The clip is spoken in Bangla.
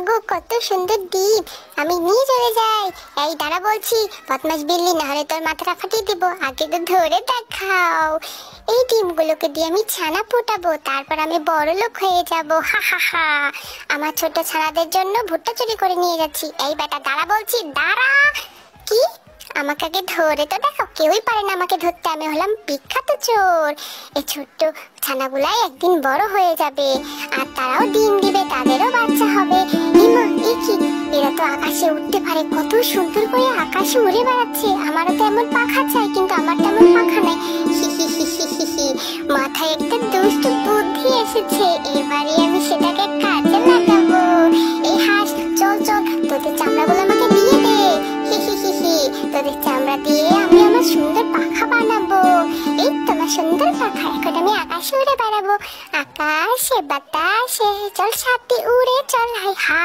গো, কত সুন্দর ডিম! আমি নিয়ে চলে যাই। এই দাঁড়া বলছি, বদমাশ বিল্লি, না হলে তোর মাথাটা ফাটিয়ে দিব। আগে তো ধরে দেখাও। এই ডিমগুলোকে দিয়ে আমি ছানা ফোটাবো, তারপর আমি বড় লোক হয়ে যাব। হা হা হা। আমার ছোট ছানাদের জন্য ভুট্টা চুরি করে নিয়ে যাচ্ছি। এই বেটা দাঁড়া বলছি, দাঁড়া। কি? আমাকে আগে ধরে তো দেখো, কেউই পারে না আমাকে ধরতে। আমি হলাম বিখ্যাত চোর। এই ছোট্ট ছানাগুলাই একদিন বড় হয়ে যাবে, আর তারাও ডিম দিবে, তাদেরও বাচ্চা হবে। ইমা, এ কি? এরা তো আকাশে উঠতে পারে, কত সুন্দর করে আকাশে উড়ে বেড়াচ্ছে। আমারও তো এমন পাখা চাই, কিন্তু আমার তেমন পাখা নাই। হি হি হি হি হি হি। মাথায় একটা দুষ্ট বুদ্ধি এসেছে, এবারে আমি সেটাকে কাজে লাগাবো। এই হাঁস, চল চল, তোদের চামড়াগুলো আমাকে দিয়ে দে। হি হি হি হি। তোদের চামড়া দিয়ে আমি আমার সুন্দর পাখা বানাবো। এই তোমার সুন্দর পাখা, এখন আমি আকাশে উড়ে বেড়াবো। আকাশে বাতাসে চল সাথে উড়ে চল, হাই হা।